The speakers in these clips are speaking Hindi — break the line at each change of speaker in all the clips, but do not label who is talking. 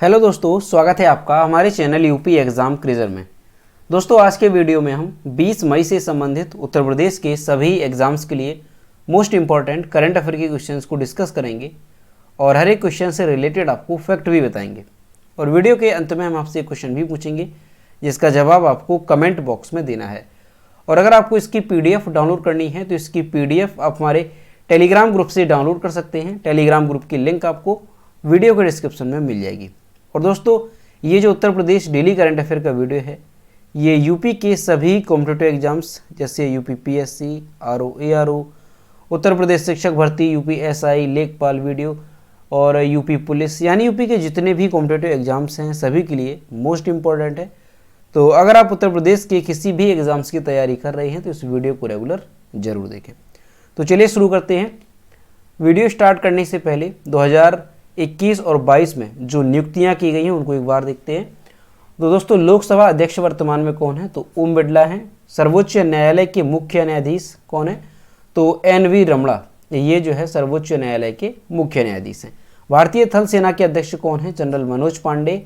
हेलो दोस्तों, स्वागत है आपका हमारे चैनल यूपी एग्ज़ाम क्विज़र में। दोस्तों, आज के वीडियो में हम 20 मई से संबंधित उत्तर प्रदेश के सभी एग्ज़ाम्स के लिए मोस्ट इम्पॉर्टेंट करंट अफेयर के क्वेश्चंस को डिस्कस करेंगे और हर एक क्वेश्चन से रिलेटेड आपको फैक्ट भी बताएंगे। और वीडियो के अंत में हम आपसे एक क्वेश्चन भी पूछेंगे जिसका जवाब आपको कमेंट बॉक्स में देना है। और अगर आपको इसकी PDF डाउनलोड करनी है तो इसकी PDF आप हमारे टेलीग्राम ग्रुप से डाउनलोड कर सकते हैं। टेलीग्राम ग्रुप की लिंक आपको वीडियो के डिस्क्रिप्शन में मिल जाएगी। और दोस्तों, ये जो Uttar Pradesh daily current affair का वीडियो है, ये यूपी के सभी कॉम्पिटिटिव एग्जाम्स जैसे UP PSC, RO, ARO, Uttar Pradesh शिक्षक भर्ती, यूपी SI, लेखपाल वीडियो और यूपी पुलिस, यानी यूपी के जितने भी कॉम्पिटिटिव एग्जाम्स हैं सभी के लिए मोस्ट इम्पॉर्टेंट है। तो अगर आप उत्तर प्रदेश के किसी भी एग्ज़ाम्स की तैयारी कर रहे हैं तो इस वीडियो को रेगुलर जरूर देखें। तो चलिए शुरू करते हैं। वीडियो स्टार्ट करने से पहले 2021 और 22 में जो नियुक्तियां की गई हैं उनको एक बार देखते हैं। तो दोस्तों, लोकसभा अध्यक्ष वर्तमान में कौन है? तो ओम बिरला हैं। सर्वोच्च न्यायालय के मुख्य न्यायाधीश कौन है? तो NV रमणा, ये जो है सर्वोच्च न्यायालय के मुख्य न्यायाधीश हैं। भारतीय थल सेना के अध्यक्ष कौन है? जनरल मनोज पांडे।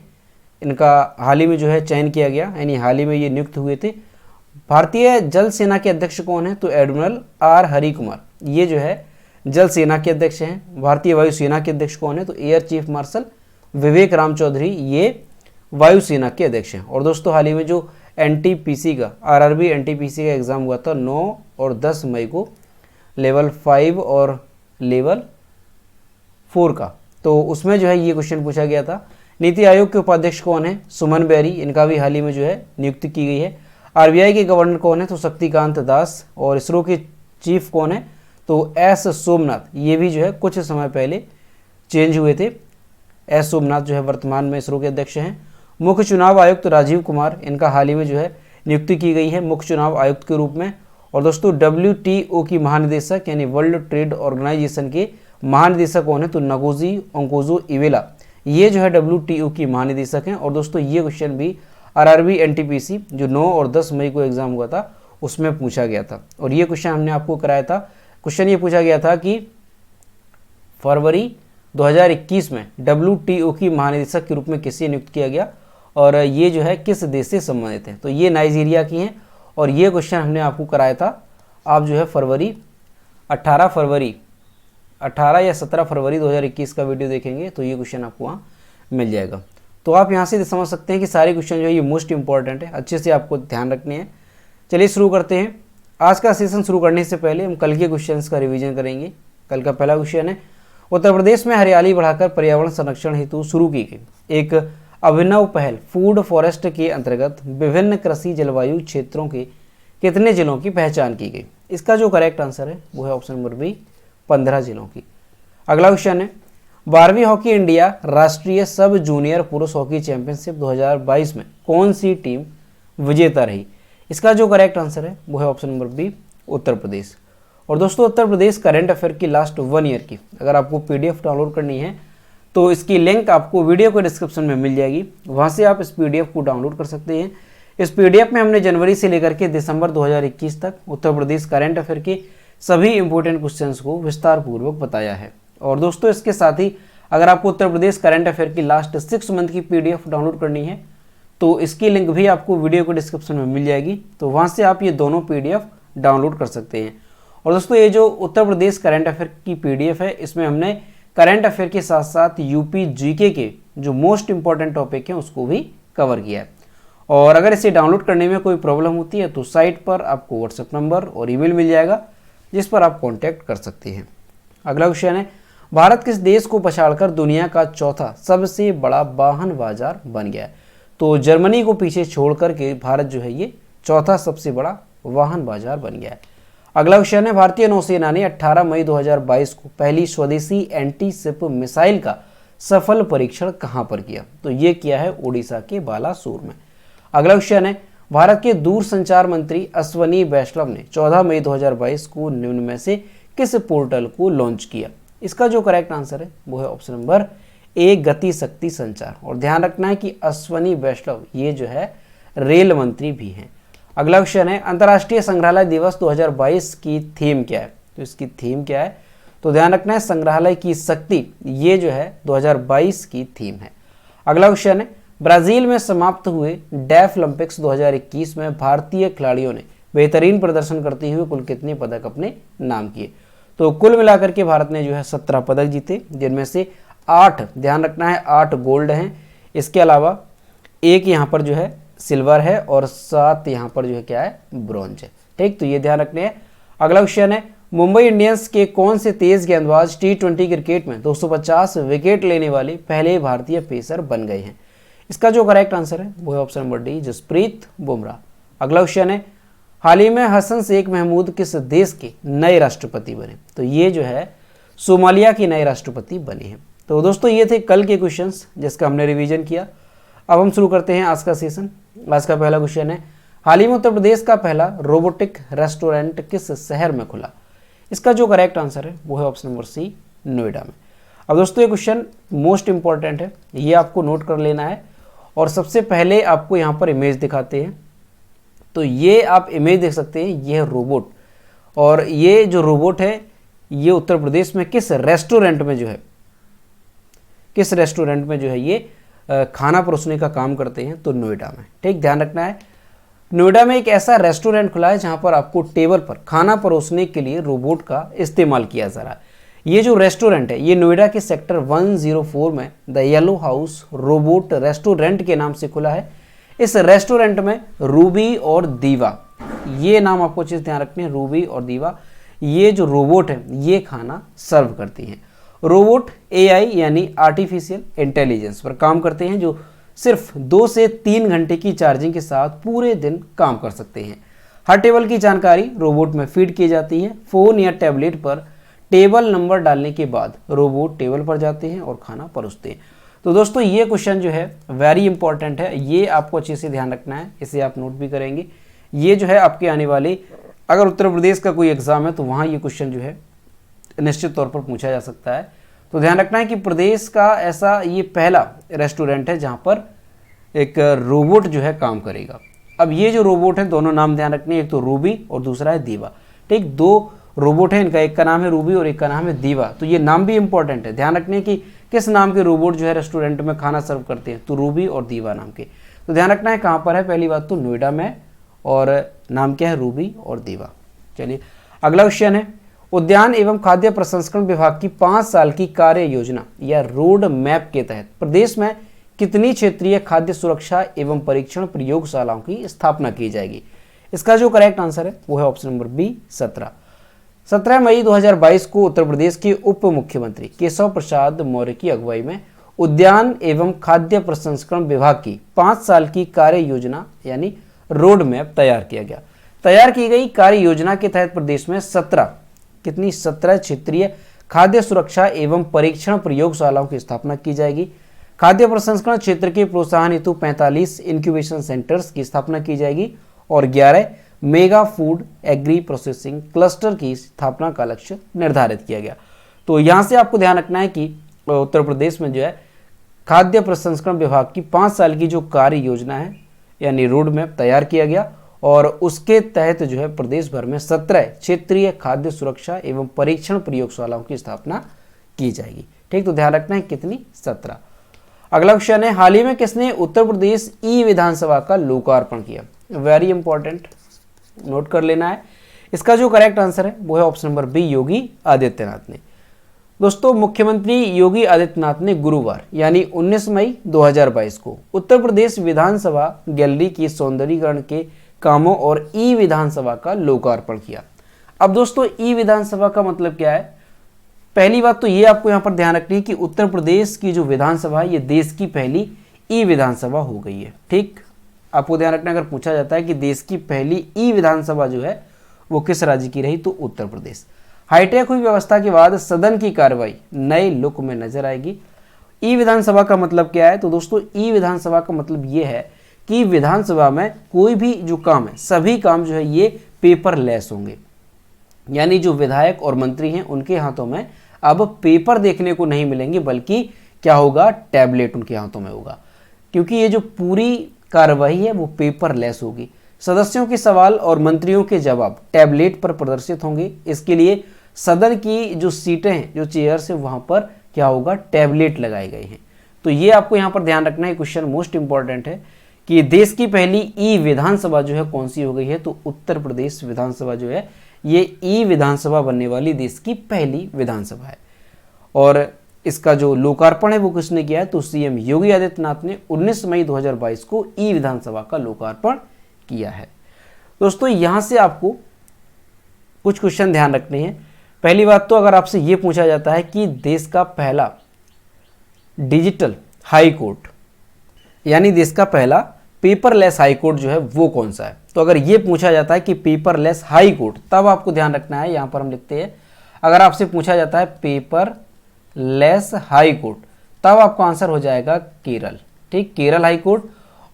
इनका हाल ही में जो है चयन किया गया, यानी हाल ही में ये नियुक्त हुए थे। भारतीय जल सेना के अध्यक्ष कौन है? तो एडमिरल R हरि कुमार, ये जो है जल सेना के अध्यक्ष हैं। भारतीय वायुसेना के अध्यक्ष कौन है? तो एयर चीफ मार्शल विवेक राम चौधरी, ये वायुसेना के अध्यक्ष हैं। और दोस्तों, हाल ही में जो NTPC का RRB NTPC का एग्ज़ाम हुआ था 9 और 10 मई को, लेवल 5 और लेवल 4 का, तो उसमें जो है ये क्वेश्चन पूछा गया था। नीति आयोग के उपाध्यक्ष कौन है? सुमन बेरी, इनका भी हाल ही में जो है नियुक्ति की गई है। RBI के गवर्नर कौन है? तो शक्तिकांत दास। और इसरो के चीफ कौन है? तो S सोमनाथ, ये भी जो है कुछ समय पहले चेंज हुए थे। S सोमनाथ जो है वर्तमान में इसरो के अध्यक्ष हैं। मुख्य चुनाव आयुक्त राजीव कुमार, इनका हाल ही में जो है नियुक्ति की गई है मुख्य चुनाव आयुक्त के रूप में। और दोस्तों, WTO की महानिदेशक यानी वर्ल्ड ट्रेड ऑर्गेनाइजेशन के महानिदेशक कौन है? तो नगोजी ओंकोजो इवेला, ये जो है WTO की महानिदेशक हैं। और दोस्तों, ये क्वेश्चन भी RRB NTPC जो 9 और 10 मई को एग्जाम हुआ था उसमें पूछा गया था। और ये क्वेश्चन हमने आपको कराया था। क्वेश्चन ये पूछा गया था कि फरवरी 2021 में WTO की महानिदेशक के रूप में किसे नियुक्त किया गया और ये जो है किस देश से संबंधित है? तो ये नाइजीरिया की हैं। और ये क्वेश्चन हमने आपको कराया था। आप जो है 18 या 17 फरवरी 2021 का वीडियो देखेंगे तो ये क्वेश्चन आपको वहाँ मिल जाएगा। तो आप यहाँ से समझ सकते हैं कि सारे क्वेश्चन जो है ये मोस्ट इंपॉर्टेंट है, अच्छे से आपको ध्यान रखने हैं। चलिए शुरू करते हैं। आज का सेशन शुरू करने से पहले हम कल के क्वेश्चंस का रिवीजन करेंगे। कल का पहला क्वेश्चन है, उत्तर प्रदेश में हरियाली बढ़ाकर पर्यावरण संरक्षण हेतु शुरू की गई एक अभिनव पहल फूड फॉरेस्ट के अंतर्गत विभिन्न कृषि जलवायु क्षेत्रों के कितने जिलों की पहचान की गई? इसका जो करेक्ट आंसर है वो है ऑप्शन नंबर बी, 15 जिलों की। अगला क्वेश्चन है, 12वीं हॉकी इंडिया राष्ट्रीय सब जूनियर पुरुष हॉकी चैंपियनशिप 2022 में कौन सी टीम विजेता रही? इसका जो करेक्ट आंसर है वो है option number B, Uttar Pradesh. और दोस्तों, उत्तर प्रदेश करंट अफेयर की लास्ट 1 ईयर की अगर आपको PDF डाउनलोड करनी है तो इसकी लिंक आपको वीडियो के डिस्क्रिप्शन में मिल जाएगी, वहाँ से आप इस PDF को डाउनलोड कर सकते हैं। इस PDF में हमने जनवरी से लेकर के दिसंबर 2021 तक उत्तर प्रदेश करंट अफेयर के सभी इंपॉर्टेंट क्वेश्चंस को विस्तार पूर्वक बताया है। और दोस्तों, इसके साथ ही अगर आपको उत्तर प्रदेश करंट अफेयर की लास्ट 6 मंथ की PDF डाउनलोड करनी है तो इसकी लिंक भी आपको वीडियो के डिस्क्रिप्शन में मिल जाएगी, तो वहाँ से आप ये दोनों PDF डाउनलोड कर सकते हैं। और दोस्तों, ये जो उत्तर प्रदेश करंट अफेयर की PDF है, इसमें हमने करंट अफेयर के साथ साथ UP GK के जो मोस्ट इंपॉर्टेंट टॉपिक हैं उसको भी कवर किया है। और अगर इसे डाउनलोड करने में कोई प्रॉब्लम होती है तो साइट पर आपको व्हाट्सएप नंबर और ईमेल मिल जाएगा जिस पर आप कॉन्टैक्ट कर सकते हैं। अगला क्वेश्चन है, भारत किस देश को पछाड़कर दुनिया का चौथा सबसे बड़ा वाहन बाजार बन गया है? तो जर्मनी को पीछे छोड़ करके भारत जो है ये चौथा सबसे बड़ा वाहन बाजार बन गया है। अगला क्वेश्चन है, भारतीय नौसेना ने 18 मई 2022 को पहली स्वदेशी एंटी शिप मिसाइल का सफल परीक्षण कहां पर किया? तो ये किया है ओडिशा के बालासोर में। अगला क्वेश्चन है, भारत के दूरसंचार मंत्री अश्वनी वैष्णव ने 14 मई 2022 को निम्न में से किस पोर्टल को लॉन्च किया? इसका जो करेक्ट आंसर है वो है ऑप्शन नंबर ए, गति शक्ति संचार। और ध्यान रखना है कि अश्वनी वैष्णव ये जो है रेल मंत्री भी हैं। अगला क्वेश्चन है, अंतर्राष्ट्रीय संग्रहालय दिवस 2022 की थीम क्या है? तो इसकी थीम क्या है? तो ध्यान रखना है संग्रहालय की शक्ति, ये जो है 2022 की थीम है। अगला क्वेश्चन है, ब्राजील में समाप्त हुए डेफ ओलंपिक्स 2021 में भारतीय खिलाड़ियों ने बेहतरीन प्रदर्शन करते हुए कुल कितने पदक अपने नाम किए? तो कुल मिलाकर के भारत ने जो है 17 पदक जीते, जिनमें से 8, ध्यान रखना है 8 गोल्ड हैं, इसके अलावा 1 यहाँ पर जो है सिल्वर है और 7 यहाँ पर जो है क्या है, ब्रॉन्ज है। ठीक, तो ये ध्यान रखने हैं। अगला क्वेश्चन है, मुंबई इंडियंस के कौन से तेज गेंदबाज T20 क्रिकेट में 250 विकेट लेने वाले पहले भारतीय पेसर बन गए हैं? इसका जो करेक्ट आंसर है वो है option number D, Jasprit Bumrah. अगला क्वेश्चन है, हाल ही में हसन शेख महमूद किस देश के नए राष्ट्रपति बने? तो ये जो है सोमालिया के नए राष्ट्रपति बने हैं। तो दोस्तों ये थे कल के क्वेश्चंस जिसका हमने रिवीजन किया। अब हम शुरू करते हैं आज का सेशन। आज का पहला क्वेश्चन है, हाल ही में उत्तर प्रदेश का पहला रोबोटिक रेस्टोरेंट किस शहर में खुला? इसका जो करेक्ट आंसर है वो है ऑप्शन नंबर सी, नोएडा में। अब दोस्तों ये क्वेश्चन मोस्ट इंपॉर्टेंट है, ये आपको नोट कर लेना है। और सबसे पहले आपको यहाँ पर इमेज दिखाते हैं। तो ये आप इमेज देख सकते हैं, ये है रोबोट, और ये जो रोबोट है ये उत्तर प्रदेश में किस रेस्टोरेंट में जो है, किस रेस्टोरेंट में जो है ये खाना परोसने का काम करते हैं? तो नोएडा में। ठीक, ध्यान रखना है, नोएडा में एक ऐसा रेस्टोरेंट खुला है जहां पर आपको टेबल पर खाना परोसने के लिए रोबोट का इस्तेमाल किया जा रहा है। ये जो रेस्टोरेंट है ये नोएडा के सेक्टर 104 में the yellow house robot restaurant के नाम से खुला है। इस रेस्टोरेंट में रूबी और दीवा, ये नाम आपको चीज़ ध्यान रखनी है, रूबी और दीवा, ये जो रोबोट है ये खाना सर्व करती हैं। रोबोट AI यानी आर्टिफिशियल इंटेलिजेंस पर काम करते हैं, जो सिर्फ 2 से 3 घंटे की चार्जिंग के साथ पूरे दिन काम कर सकते हैं। हर टेबल की जानकारी रोबोट में फीड की जाती है। फ़ोन या टैबलेट पर टेबल नंबर डालने के बाद रोबोट टेबल पर जाते हैं और खाना परोसते हैं। तो दोस्तों ये क्वेश्चन जो है वेरी इंपॉर्टेंट है, ये आपको अच्छे से ध्यान रखना है, इसे आप नोट भी करेंगे। ये जो है आपके आने वाले, अगर उत्तर प्रदेश का कोई एग्जाम है तो वहाँ ये क्वेश्चन जो है निश्चित तौर पर पूछा जा सकता है। तो ध्यान रखना है कि प्रदेश का ऐसा ये पहला रेस्टोरेंट है जहाँ पर एक रोबोट जो है काम करेगा। अब ये जो रोबोट है, दोनों नाम ध्यान रखने, एक तो रूबी और दूसरा है दीवा। ठीक, 2 रोबोट है इनका, एक का नाम है रूबी और एक का नाम है दीवा। तो ये नाम भी इंपॉर्टेंट है, ध्यान रखने कि किस नाम के रोबोट जो है रेस्टोरेंट में खाना सर्व करते हैं, तो रूबी और दीवा नाम के। तो ध्यान रखना है कहाँ पर है, पहली बात तो नोएडा में, और नाम क्या है, रूबी और दीवा। चलिए अगला क्वेश्चन है, उद्यान एवं खाद्य प्रसंस्करण विभाग की 5 साल की कार्य योजना या रोड मैप के तहत प्रदेश में कितनी क्षेत्रीय खाद्य सुरक्षा एवं परीक्षण प्रयोगशालाओं की स्थापना की जाएगी? इसका जो करेक्ट आंसर है वो है ऑप्शन नंबर बी, 17। 17 मई 2022 को उत्तर प्रदेश के उप मुख्यमंत्री केशव प्रसाद मौर्य की अगुवाई में उद्यान एवं खाद्य प्रसंस्करण विभाग की 5 साल की कार्य योजना यानी रोड मैप तैयार किया गया। तैयार की गई कार्य योजना के तहत प्रदेश में 17 क्षेत्रीय खाद्य सुरक्षा एवं परीक्षण प्रयोगशालाओं की स्थापना की जाएगी। खाद्य प्रसंस्करण क्षेत्र के प्रोत्साहन हेतु 45 इंक्यूबेशन सेंटर्स की स्थापना की जाएगी और 11 mega food agri processing cluster की स्थापना का लक्ष्य निर्धारित किया गया। तो यहाँ से आपको ध्यान रखना है कि उत्तर प्रदेश में जो है खाद्य प्रसंस्करण विभाग की 5 साल की जो कार्य योजना है यानी रोड मैप तैयार किया गया और उसके तहत जो है प्रदेश भर में 17 क्षेत्रीय खाद्य सुरक्षा एवं परीक्षण प्रयोगशालाओं की स्थापना की जाएगी। ठीक, तो ध्यान रखना है कितनी, 17। अगला क्वेश्चन है, हाल ही में किसने उत्तर प्रदेश ई विधानसभा का लोकार्पण किया? वेरी इंपॉर्टेंट, नोट कर लेना है। इसका जो करेक्ट आंसर है वो है option number B, Yogi Adityanath ने। दोस्तों मुख्यमंत्री योगी आदित्यनाथ ने गुरुवार यानी 19 मई 2022 को उत्तर प्रदेश विधानसभा गैलरी की सौंदर्यीकरण के कामों और ई विधानसभा का लोकार्पण किया। अब दोस्तों ई विधानसभा का मतलब क्या है? पहली बात तो ये आपको यहाँ पर ध्यान रखनी है कि उत्तर प्रदेश की जो विधानसभा है ये देश की पहली ई विधानसभा हो गई है। ठीक, आपको ध्यान रखना, अगर पूछा जाता है कि देश की पहली ई विधानसभा जो है वो किस राज्य की रही, तो उत्तर प्रदेश। हाईटेक हुई व्यवस्था के बाद सदन की कार्रवाई नए लुक में नजर आएगी। ई विधानसभा का मतलब क्या है? तो दोस्तों ई विधानसभा का मतलब ये है कि विधानसभा में कोई भी जो काम है, सभी काम जो है ये पेपरलेस होंगे, यानी जो विधायक और मंत्री हैं उनके हाथों में अब पेपर देखने को नहीं मिलेंगे, बल्कि क्या होगा, टैबलेट उनके हाथों में होगा, क्योंकि ये जो पूरी कार्रवाई है वो पेपरलेस होगी। सदस्यों के सवाल और मंत्रियों के जवाब टैबलेट पर प्रदर्शित होंगे। इसके लिए सदन की जो सीटें हैं, जो चेयर्स हैं, वहाँ पर क्या होगा, टैबलेट लगाए गए हैं। तो ये आपको यहाँ पर ध्यान रखना है, क्वेश्चन मोस्ट इंपॉर्टेंट है कि देश की पहली ई विधानसभा जो है कौन सी हो गई है, तो उत्तर प्रदेश विधानसभा जो है ये ई विधानसभा बनने वाली देश की पहली विधानसभा है। और इसका जो लोकार्पण है वो किसने किया है, तो सीएम योगी आदित्यनाथ ने 19 मई 2022 को ई विधानसभा का लोकार्पण किया है। दोस्तों यहाँ से आपको कुछ क्वेश्चन ध्यान रखने हैं। पहली बात तो अगर आपसे ये पूछा जाता है कि देश का पहला डिजिटल हाई कोर्ट यानी देश का पहला पेपरलेस हाई कोर्ट जो है वो कौन सा है, तो अगर ये पूछा जाता है कि पेपरलेस हाई कोर्ट, तब आपको ध्यान रखना है, यहाँ पर हम लिखते हैं अगर आपसे पूछा जाता है पेपरलेस हाई कोर्ट, तब आपका आंसर हो जाएगा केरल। ठीक, केरल हाई कोर्ट।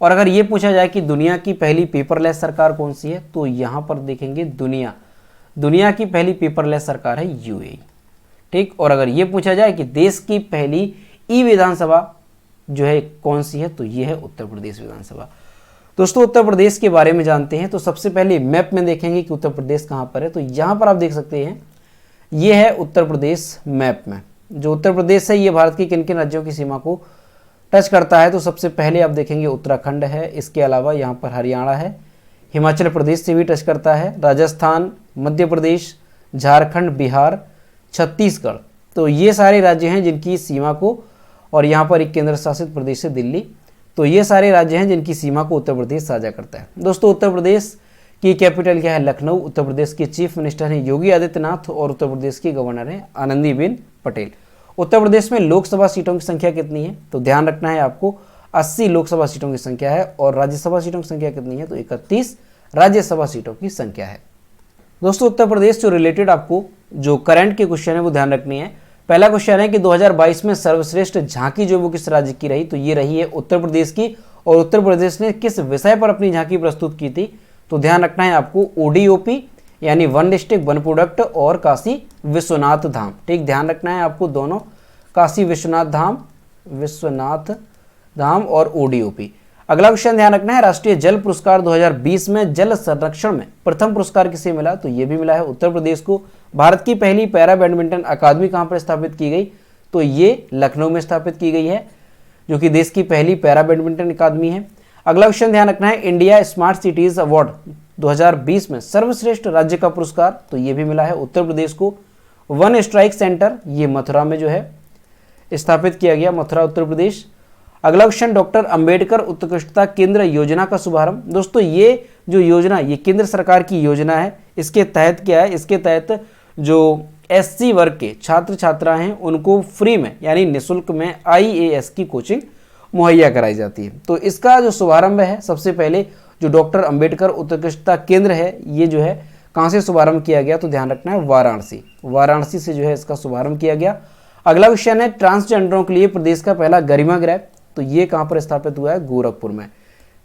और अगर ये पूछा जाए कि दुनिया की पहली पेपरलेस सरकार कौन सी है, तो यहाँ पर देखेंगे दुनिया की पहली पेपरलेस सरकार है यूएई। ठीक, और अगर ये पूछा जाए कि देश की पहली ई विधानसभा जो है कौन सी है, तो ये है उत्तर प्रदेश विधानसभा। दोस्तों उत्तर प्रदेश के बारे में जानते हैं, तो सबसे पहले मैप में देखेंगे कि उत्तर प्रदेश कहाँ पर है। तो यहाँ पर आप देख सकते हैं ये है उत्तर प्रदेश मैप में। जो उत्तर प्रदेश है ये भारत के किन किन राज्यों की सीमा को टच करता है, तो सबसे पहले आप देखेंगे उत्तराखंड है, इसके अलावा यहाँ पर हरियाणा है, हिमाचल प्रदेश से भी टच करता है, राजस्थान, मध्य प्रदेश, झारखंड, बिहार, छत्तीसगढ़। तो ये सारे राज्य हैं जिनकी सीमा को, और यहाँ पर एक केंद्र शासित प्रदेश है दिल्ली, तो ये सारे राज्य हैं जिनकी सीमा को उत्तर प्रदेश साझा करता है। दोस्तों उत्तर प्रदेश की कैपिटल क्या है, लखनऊ। उत्तर प्रदेश के चीफ मिनिस्टर हैं योगी आदित्यनाथ और उत्तर प्रदेश की गवर्नर हैं आनंदीबेन पटेल। उत्तर प्रदेश में लोकसभा सीटों की संख्या कितनी है, तो ध्यान रखना है आपको 80 लोकसभा सीटों की संख्या है, और राज्यसभा सीटों की संख्या कितनी है, तो 31 राज्यसभा सीटों की संख्या है। दोस्तों उत्तर प्रदेश से रिलेटेड आपको जो करंट के क्वेश्चन है वो ध्यान रखनी है। पहला क्वेश्चन है कि 2022 में सर्वश्रेष्ठ झांकी जो वो किस राज्य की रही, तो ये रही है उत्तर प्रदेश की, और उत्तर प्रदेश ने किस विषय पर अपनी झांकी प्रस्तुत की थी, तो ध्यान रखना है आपको ओडीओपी यानी वन डिस्ट्रिक्ट वन प्रोडक्ट और काशी विश्वनाथ धाम। ठीक, ध्यान रखना है आपको दोनों, काशी विश्वनाथ धाम और ओडीओपी। अगला क्वेश्चन ध्यान रखना है, राष्ट्रीय जल पुरस्कार 2020 में जल संरक्षण में प्रथम पुरस्कार किसे मिला, तो ये भी मिला है उत्तर प्रदेश को। भारत की पहली पैरा बैडमिंटन अकादमी कहाँ पर स्थापित की गई, तो ये लखनऊ में स्थापित की गई है, जो कि देश की पहली पैरा बैडमिंटन अकादमी है। अगला क्वेश्चन ध्यान रखना है, इंडिया स्मार्ट सिटीज अवार्ड 2020 में सर्वश्रेष्ठ राज्य का पुरस्कार, तो ये भी मिला है उत्तर प्रदेश को। वन स्ट्राइक सेंटर ये मथुरा में जो है स्थापित किया गया, मथुरा उत्तर प्रदेश। अगला क्वेश्चन, डॉक्टर अंबेडकर उत्कृष्टता केंद्र योजना का शुभारंभ। दोस्तों ये जो योजना ये केंद्र सरकार की योजना है, इसके तहत क्या है, इसके तहत जो एससी वर्ग के छात्र छात्रा हैं उनको फ्री में यानी निःशुल्क में आईएएस की कोचिंग मुहैया कराई जाती है। तो इसका जो शुभारंभ है, सबसे पहले जो डॉक्टर अंबेडकर उत्कृष्टता केंद्र है ये जो है कहाँ से शुभारंभ किया गया, तो ध्यान रखना है वाराणसी से जो है इसका शुभारंभ किया गया। अगला क्वेश्चन है, ट्रांसजेंडरों के लिए प्रदेश का पहला गरिमा गृह, तो ये कहाँ पर स्थापित हुआ है, गोरखपुर में।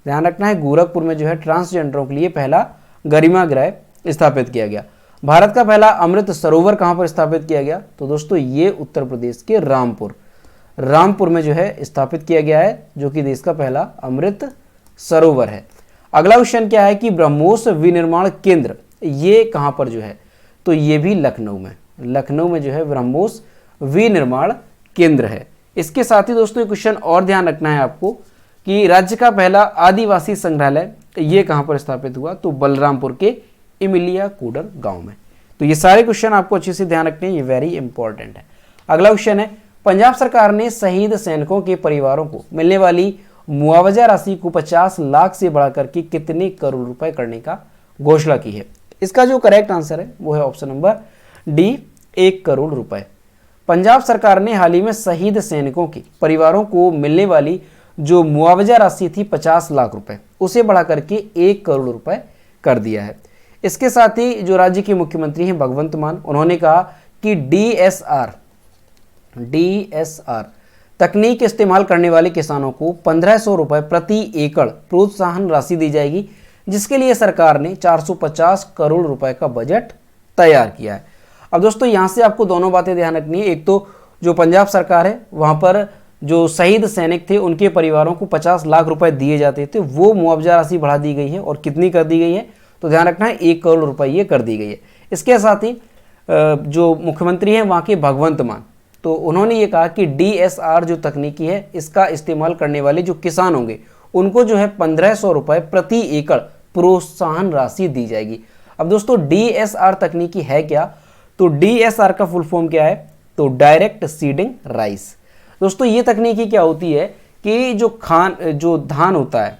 ध्यान रखना है गोरखपुर में जो है ट्रांसजेंडरों के लिए पहला गरिमा गृह स्थापित किया गया। भारत का पहला अमृत सरोवर कहाँ पर स्थापित किया गया, तो दोस्तों ये उत्तर प्रदेश के रामपुर में जो है स्थापित किया गया है, जो कि देश का पहला अमृत सरोवर है। अगला क्वेश्चन क्या है कि ब्रह्मोस विनिर्माण केंद्र ये कहाँ पर जो है, तो ये भी लखनऊ में जो है ब्रह्मोस विनिर्माण केंद्र है। इसके साथ ही दोस्तों क्वेश्चन और ध्यान रखना है आपको कि राज्य का पहला आदिवासी संग्रहालय ये कहाँ पर स्थापित हुआ, तो बलरामपुर के इमिलिया कूडर गांव में। तो ये सारे क्वेश्चन आपको अच्छे से ध्यान रखने हैं, ये वेरी इंपॉर्टेंट है। अगला क्वेश्चन है, पंजाब सरकार ने शहीद सैनिकों के परिवारों को मिलने वाली मुआवजा राशि को 50 लाख से बढ़ाकर के कितने करोड़ रुपए करने का घोषणा की है। इसका जो करेक्ट आंसर है वो है ऑप्शन नंबर डी, 1 करोड़ रुपए। पंजाब सरकार ने हाल ही में शहीद सैनिकों के परिवारों को मिलने वाली जो मुआवजा राशि थी 50 लाख रुपए, उसे बढ़ा करके 1 करोड़ रुपए कर दिया है। इसके साथ ही जो राज्य के मुख्यमंत्री हैं भगवंत मान, उन्होंने कहा कि डीएसआर तकनीक इस्तेमाल करने वाले किसानों को 1500 रुपए प्रति एकड़ प्रोत्साहन राशि दी जाएगी, जिसके लिए सरकार ने 450 करोड़ रुपए का बजट तैयार किया है। अब दोस्तों यहाँ से आपको दोनों बातें ध्यान रखनी है। एक तो जो पंजाब सरकार है वहाँ पर जो शहीद सैनिक थे उनके परिवारों को 50 लाख रुपए दिए जाते थे, वो मुआवजा राशि बढ़ा दी गई है, और कितनी कर दी गई है, तो ध्यान रखना है 1 करोड़ रुपए ये कर दी गई है। इसके साथ ही जो मुख्यमंत्री हैं वहाँ के भगवंत मान, तो उन्होंने ये कहा कि DSR जो तकनीकी है इसका इस्तेमाल करने वाले जो किसान होंगे उनको जो है 1500 रुपये प्रति एकड़ प्रोत्साहन राशि दी जाएगी। अब दोस्तों DSR तकनीकी है क्या, तो DSR का फुल फॉर्म क्या है, तो डायरेक्ट सीडिंग राइस। दोस्तों ये तकनीकी क्या होती है कि जो धान होता है,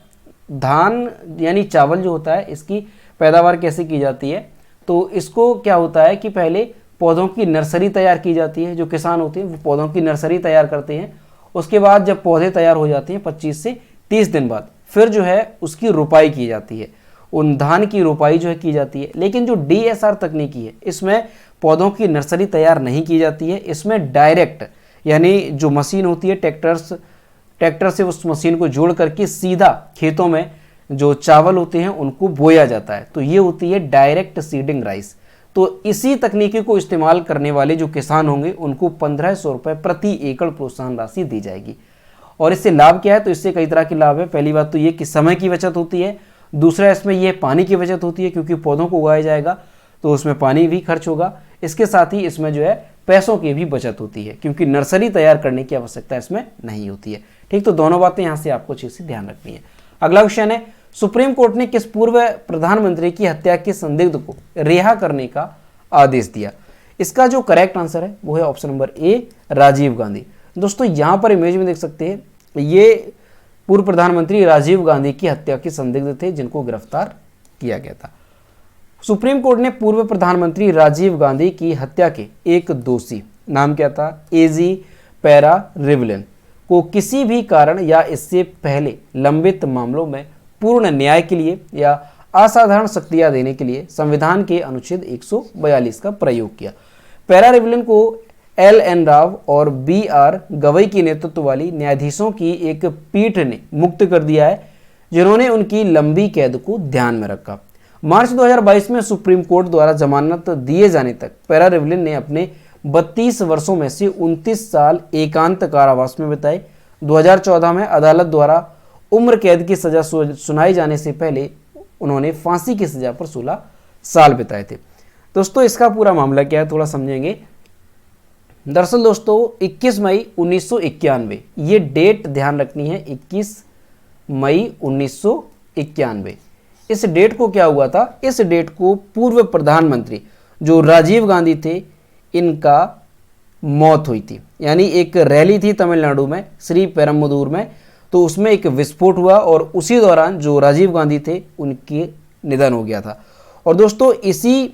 धान यानी चावल जो होता है, इसकी पैदावार कैसे की जाती है, तो इसको क्या होता है कि पहले पौधों की नर्सरी तैयार की जाती है। जो किसान होते हैं वो पौधों की नर्सरी तैयार करते हैं। उसके बाद जब पौधे तैयार हो जाते हैं 25 से 30 दिन बाद फिर जो है उसकी रुपाई की जाती है, उन धान की रुपाई जो है की जाती है। लेकिन जो DSR तकनीकी है इसमें पौधों की नर्सरी तैयार नहीं की जाती है, इसमें डायरेक्ट यानी जो मशीन होती है ट्रैक्टर से उस मशीन को जोड़ करके सीधा खेतों में जो चावल होते हैं उनको बोया जाता है। तो ये होती है डायरेक्ट सीडिंग राइस। तो इसी तकनीकी को इस्तेमाल करने वाले जो किसान होंगे उनको 1500 रुपये प्रति एकड़ प्रोत्साहन राशि दी जाएगी। और इससे लाभ क्या है, तो इससे कई तरह के लाभ है। पहली बात तो ये कि समय की बचत होती है, दूसरा इसमें ये पानी की बचत होती है क्योंकि पौधों को उगाया जाएगा तो उसमें पानी भी खर्च होगा। इसके साथ ही इसमें जो है पैसों की भी बचत होती है क्योंकि नर्सरी तैयार करने की आवश्यकता इसमें नहीं होती है। ठीक, तो दोनों बातें यहाँ से आपको चीज़ से ध्यान रखनी है। अगला क्वेश्चन है, सुप्रीम कोर्ट ने किस पूर्व प्रधानमंत्री की हत्या के संदिग्ध को रिहा करने का आदेश दिया? इसका जो करेक्ट आंसर है वो है option number A, Rajiv Gandhi. दोस्तों यहाँ पर इमेज में देख सकते हैं, ये पूर्व प्रधानमंत्री राजीव गांधी की हत्या के संदिग्ध थे जिनको गिरफ्तार किया गया था। सुप्रीम कोर्ट ने पूर्व प्रधानमंत्री राजीव गांधी की हत्या के एक दोषी, नाम क्या था, एजी पैरा रिवलिन, को किसी भी कारण या इससे पहले लंबित मामलों में पूर्ण न्याय के लिए या असाधारण शक्तियां देने के लिए संविधान के अनुच्छेद 142 का प्रयोग किया। पैरा रिवलिन को LN राव और BR गवई की नेतृत्व वाली न्यायाधीशों की एक पीठ ने मुक्त कर दिया है, जिन्होंने उनकी लंबी कैद को ध्यान में रखा। मार्च 2022 में सुप्रीम कोर्ट द्वारा जमानत दिए जाने तक पैरा रिवलिन ने अपने 32 वर्षों में से 29 साल एकांत कारावास में बिताए। 2014 में अदालत द्वारा उम्र कैद की सजा सुनाई जाने से पहले उन्होंने फांसी की सजा पर 16 साल बिताए थे। दोस्तों इसका पूरा मामला क्या है थोड़ा समझेंगे। दरअसल दोस्तों 21 मई 1991, ये डेट ध्यान रखनी है, 21 मई 1991। इस डेट को क्या हुआ था, इस डेट को पूर्व प्रधानमंत्री जो राजीव गांधी थे इनका मौत हुई थी। यानी एक रैली थी तमिलनाडु में, श्री पेरम्बदूर में, तो उसमें एक विस्फोट हुआ और उसी दौरान जो राजीव गांधी थे उनके निधन हो गया था। और दोस्तों इसी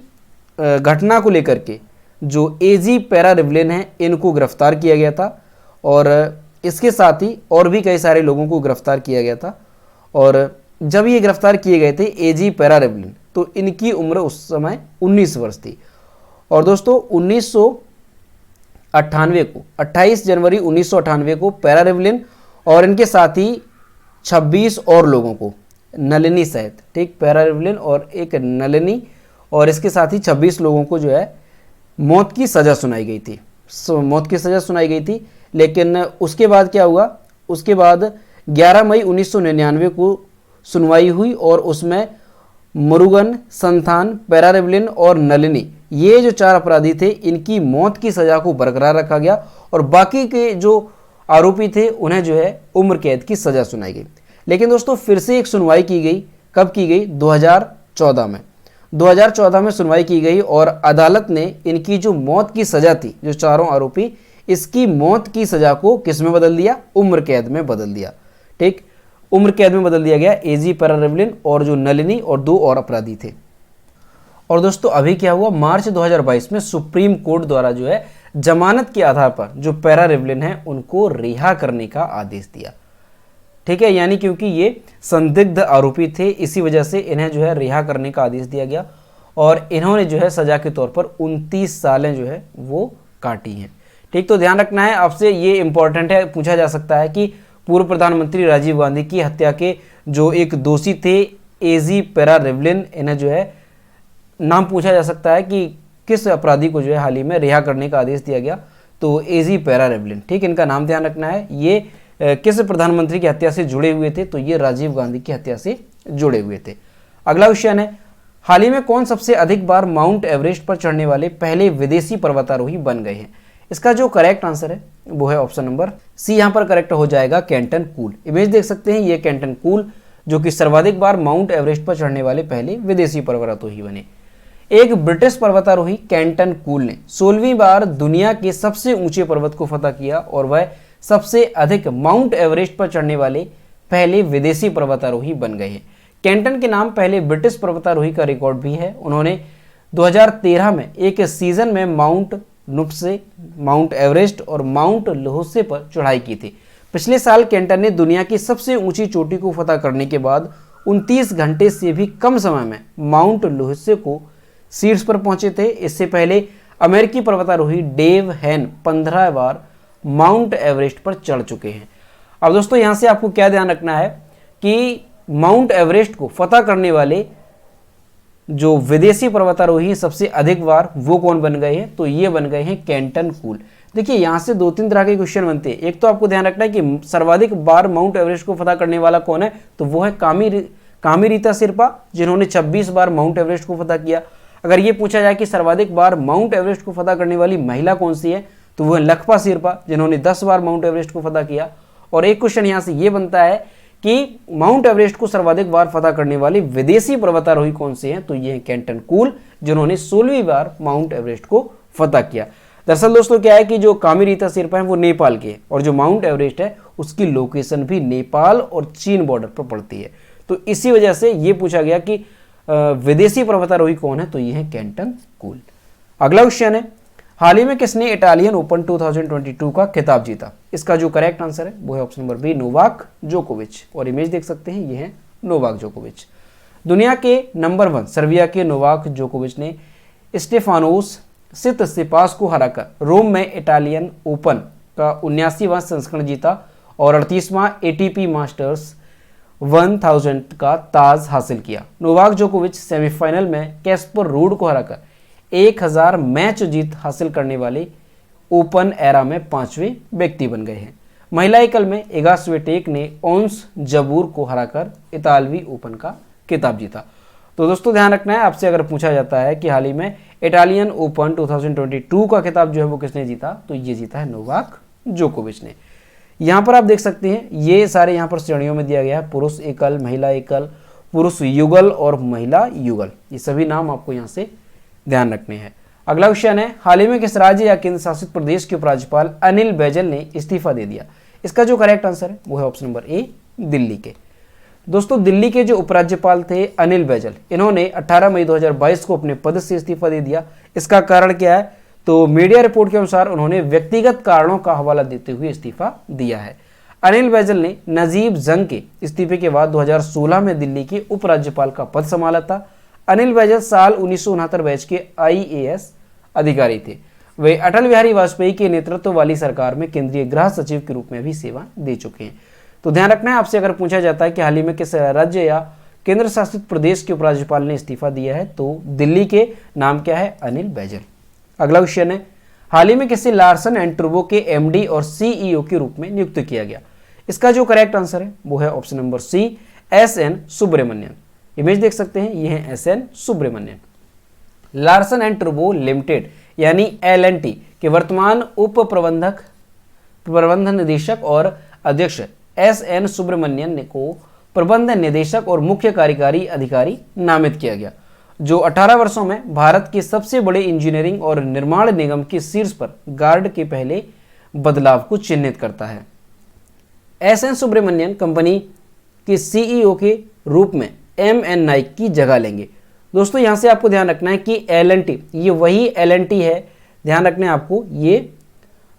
घटना को लेकर के जो एजी पैरा रिवलिन हैं इनको गिरफ्तार किया गया था और इसके साथ ही और भी कई सारे लोगों को गिरफ्तार किया गया था। और जब ये गिरफ्तार किए गए थे एजी पैरा रिवलिन, तो इनकी उम्र उस समय 19 वर्ष थी। और दोस्तों 1998 को 28 जनवरी 1998 को पैरा रिवलिन और इनके साथ ही 26 और लोगों को, नलिनी सहित, ठीक, पैरा रिवलिन और एक नलिनी और इसके साथ ही 26 लोगों को जो है मौत की सज़ा सुनाई गई थी। मौत की सज़ा सुनाई गई थी। लेकिन उसके बाद क्या हुआ, उसके बाद 11 मई 1999 को सुनवाई हुई और उसमें मुरुगन, संथान, पैरा रिवलिन और नलिनी, ये जो 4 अपराधी थे इनकी मौत की सज़ा को बरकरार रखा गया और बाकी के जो आरोपी थे उन्हें जो है उम्र कैद की सज़ा सुनाई गई। लेकिन दोस्तों फिर से एक सुनवाई की गई, कब की गई, 2014 में। 2014 में सुनवाई की गई और अदालत ने इनकी जो मौत की सज़ा थी, जो चारों आरोपी, इसकी मौत की सज़ा को किस में बदल दिया, उम्र कैद में बदल दिया। ठीक, उम्र कैद में बदल दिया गया एजी पैरा रिवलिन और जो नलिनी और 2 और अपराधी थे। और दोस्तों अभी क्या हुआ, मार्च 2022 में सुप्रीम कोर्ट द्वारा जो है जमानत के आधार पर जो पैरा रिवलिन है उनको रिहा करने का आदेश दिया। ठीक है, यानी क्योंकि ये संदिग्ध आरोपी थे इसी वजह से इन्हें जो है रिहा करने का आदेश दिया गया और इन्होंने जो है सजा के तौर पर 29 सालें जो है वो काटी हैं। ठीक, तो ध्यान रखना है, आपसे ये इंपॉर्टेंट है, पूछा जा सकता है कि पूर्व प्रधानमंत्री राजीव गांधी की हत्या के जो एक दोषी थे एजी पैरा रिवलिन, इन्हें जो है नाम पूछा जा सकता है कि किस अपराधी को जो है हाल ही में रिहा करने का आदेश दिया गया, तो एजी पैरा रिवलिन। ठीक, इनका नाम ध्यान रखना है। ये किस प्रधानमंत्री की हत्या से जुड़े हुए थे, तो ये राजीव गांधी की हत्या से जुड़े हुए थे। अगला क्वेश्चन है, हाल ही में कौन सबसे अधिक बार माउंट एवरेस्ट पर चढ़ने वाले पहले विदेशी पर्वतारोही बन गए हैं? इसका जो करेक्ट आंसर है वो है ऑप्शन नंबर सी, यहाँ पर करेक्ट हो जाएगा कैंटन कूल। इमेज देख सकते हैं, ये कैंटन कूल जो कि सर्वाधिक बार माउंट एवरेस्ट पर चढ़ने वाले पहले विदेशी पर्वतारोही बने। एक ब्रिटिश पर्वतारोही कैंटन कूल ने 16वीं बार दुनिया के सबसे ऊंचे पर्वत को फतह किया और वह सबसे अधिक माउंट एवरेस्ट पर चढ़ने वाले पहले विदेशी पर्वतारोही बन गए हैं। कैंटन के नाम पहले ब्रिटिश पर्वतारोही का रिकॉर्ड भी है। उन्होंने 2013 में एक सीजन में माउंट नुप्से, माउंट एवरेस्ट और माउंट ल्होत्से पर चढ़ाई की थी। पिछले साल कैंटन ने दुनिया की सबसे ऊंची चोटी को फतह करने के बाद 29 घंटे से भी कम समय में माउंट ल्होत्से को शीर्ष पर पहुंचे थे। इससे पहले अमेरिकी पर्वतारोही डेव हैन 15 बार माउंट एवरेस्ट पर चढ़ चुके हैं। अब दोस्तों यहां से आपको क्या ध्यान रखना है कि माउंट एवरेस्ट को फतह करने वाले जो विदेशी पर्वतारोही सबसे अधिक बार वो कौन बन गए हैं, तो ये बन गए हैं कैंटन कूल। देखिए यहां से 2-3 तरह के क्वेश्चन बनते हैं। एक तो आपको ध्यान रखना है कि सर्वाधिक बार माउंट एवरेस्ट को फतह करने वाला कौन है, तो वो है कामी रीता सिरपा, जिन्होंने 26 बार माउंट एवरेस्ट को फतह किया। अगर ये पूछा जाए कि सर्वाधिक बार माउंट एवरेस्ट को फतह करने वाली महिला कौन सी है, तो वो है लखपा सिरपा, जिन्होंने 10 बार माउंट एवरेस्ट को फतह किया। और एक क्वेश्चन यहां से ये बनता है कि माउंट एवरेस्ट को सर्वाधिक बार फतह करने वाली विदेशी पर्वतारोही कौन से हैं, तो ये है कैंटन कूल, जिन्होंने 16वीं बार माउंट एवरेस्ट को फतह किया। दरअसल दोस्तों क्या है कि जो कामी रीता सिरपा है वो नेपाल के हैं और जो माउंट एवरेस्ट है उसकी लोकेशन भी नेपाल और चीन बॉर्डर पर पड़ती है। तो इसी वजह से ये पूछा गया कि विदेशी पर्वतारोही कौन है, तो ये है कैंटन कूल। अगला क्वेश्चन है, हाल ही में किसने इटालियन ओपन 2022 का खिताब जीता? इसका जो करेक्ट आंसर है वो है ऑप्शन नंबर बी, नोवाक जोकोविच। और इमेज देख सकते हैं, ये है नोवाक जोकोविच। दुनिया के नंबर 1 सर्बिया के नोवाक जोकोविच ने स्टेफानोस सितसिपास को हराकर रोम में इटालियन ओपन का 79वां संस्करण जीता और 38वां एटीपी मास्टर्स 1000 का ताज हासिल किया। नोवाक जोकोविच सेमीफाइनल में कैस्पर रूड को हराकर 1000 मैच जीत हासिल करने वाले ओपन एरा में 5वें व्यक्ति बन गए हैं। महिला एकल में इगा स्विटेक ने ओन्स जबूर को हराकर इतालवी ओपन का खिताब जीता। तो दोस्तों ध्यान रखना है, आपसे अगर पूछा जाता है कि हाल ही में इटालियन ओपन 2022 का खिताब जो है वो किसने जीता, तो ये जीता है नोवाक जोकोविच ने। यहाँ पर आप देख सकते हैं ये सारे यहाँ पर श्रेणियों में दिया गया है, पुरुष एकल, महिला एकल, पुरुष युगल और महिला युगल। ये सभी नाम आपको यहाँ से ध्यान रखने हैं। अगला क्वेश्चन है, हाल ही में किस राज्य या केंद्र शासित प्रदेश के उपराज्यपाल अनिल बैजल ने इस्तीफा दे दिया? इसका जो करेक्ट आंसर है वो है ऑप्शन नंबर ए, दिल्ली के। दोस्तों दिल्ली के जो उपराज्यपाल थे अनिल बैजल, इन्होंने 18 मई 2022 को अपने पद से इस्तीफा दे दिया। इसका कारण क्या है, तो मीडिया रिपोर्ट के अनुसार उन्होंने व्यक्तिगत कारणों का हवाला देते हुए इस्तीफा दिया है। अनिल बैजल ने नजीब जंग के इस्तीफे के बाद 2016 में दिल्ली के उपराज्यपाल का पद संभाला था। अनिल बैजल साल 1969 बैच के IAS अधिकारी थे। वे अटल बिहारी वाजपेयी के नेतृत्व वाली सरकार में केंद्रीय गृह सचिव के रूप में भी सेवा दे चुके हैं। तो ध्यान रखना है, आपसे अगर पूछा जाता है कि हाल ही में किस राज्य या केंद्र शासित प्रदेश के उपराज्यपाल ने इस्तीफा दिया है, तो दिल्ली के नाम क्या है, अनिल बैजल। अगला क्वेश्चन है, हाल ही में किसे लार्सन एंड टुब्रो के MD और CEO के रूप में नियुक्त किया गया? इसका जो करेक्ट आंसर है वो है option number C, SN Subramanian. Image देख सकते हैं, ये है SN Subramanian. Larsen and Toubro limited यानी LNT के वर्तमान उप प्रबंधन निदेशक और अध्यक्ष SN सुब्रमण्यन को प्रबंध निदेशक और मुख्य कार्यकारी अधिकारी नामित किया गया, जो 18 वर्षों में भारत के सबसे बड़े इंजीनियरिंग और निर्माण निगम के शीर्ष पर गार्ड के पहले बदलाव को चिन्हित करता है। SN सुब्रमण्यन कंपनी के CEO के रूप में MN नाइक की जगह लेंगे। दोस्तों यहां से आपको ध्यान रखना है कि LNT ये वही LNT है, ध्यान रखना है आपको, ये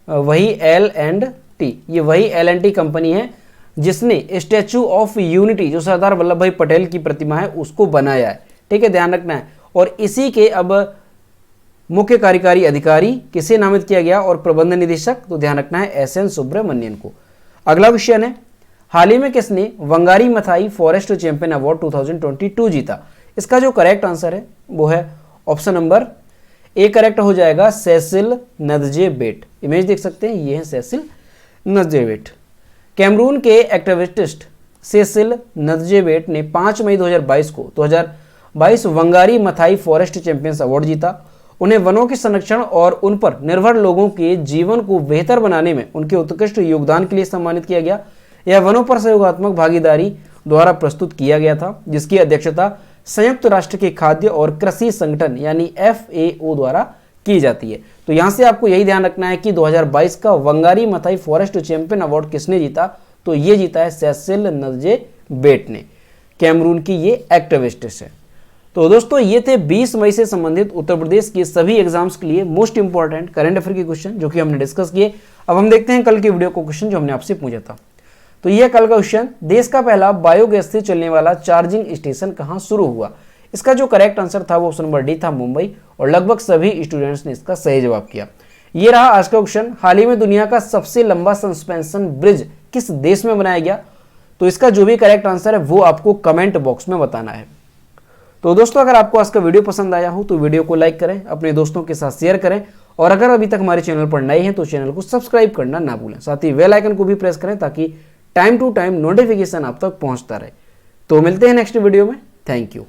वही L&T ये वही LNT कंपनी है जिसने स्टैचू ऑफ यूनिटी जो सरदार वल्लभ भाई पटेल की प्रतिमा है उसको बनाया है। ठीक है, ध्यान रखना है। और इसी के अब मुख्य कार्यकारी अधिकारी किसे नामित किया गया और प्रबंध निदेशक, तो ध्यान रखना है SN सुब्रमण्यन को। अगला क्वेश्चन है, हाल ही में किसने Wangari Maathai forest champion award 2022 जीता? इसका जो करेक्ट आंसर है वो है ऑप्शन नंबर ए, करेक्ट हो जाएगा सेसिल नदजेबेट। इमेज देख सकते हैं, ये है सेसिल नदजेबेट। कैमरून के एक्टिविस्ट सेसिल नदजेबेट ने 5 मई 2022 को 2022 Wangari Maathai forest champions award जीता उन्हें वनों के संरक्षण और उन पर निर्भर लोगों के जीवन को बेहतर बनाने में उनके उत्कृष्ट योगदान के लिए सम्मानित किया गया। यह वनों पर सहयोगात्मक भागीदारी द्वारा प्रस्तुत किया गया था, जिसकी अध्यक्षता संयुक्त राष्ट्र के खाद्य और कृषि संगठन यानी FAO द्वारा की जाती है। तो यहां से आपको यही ध्यान रखना है कि 2022 का Wangari Maathai forest champion award किसने जीता, तो ये जीता है सेसिल नजेबेट ने। कैमरून की ये एक्टिविस्ट है। तो दोस्तों ये थे 20 मई से संबंधित उत्तर प्रदेश के सभी एग्जाम्स के लिए मोस्ट इंपॉर्टेंट करंट अफेयर के क्वेश्चन जो कि हमने डिस्कस किए। अब हम देखते हैं कल के वीडियो को क्वेश्चन जो हमने आपसे पूछा था। तो यह कल का क्वेश्चन, देश का पहला बायोगैस से चलने वाला चार्जिंग स्टेशन कहां शुरू हुआ। इसका जो करेक्ट आंसर था वो ऑप्शन नंबर डी था, मुंबई, और लगभग सभी स्टूडेंट्स ने इसका सही जवाब किया। ये रहा आज का क्वेश्चन, हाल ही में दुनिया का सबसे लंबा सस्पेंशन ब्रिज किस देश में बनाया गया। तो इसका जो भी करेक्ट आंसर है वो आपको कमेंट बॉक्स में बताना है। तो दोस्तों अगर आपको आज का वीडियो पसंद आया हो तो वीडियो को लाइक करें, अपने दोस्तों के साथ शेयर करें, और अगर अभी तक हमारे चैनल पर नए हैं तो चैनल को सब्सक्राइब करना ना भूलें। साथ ही बेल आइकन को भी प्रेस करें ताकि टाइम टू टाइम नोटिफिकेशन आप तक पहुंचता रहे। तो मिलते हैं नेक्स्ट वीडियो में। Thank you.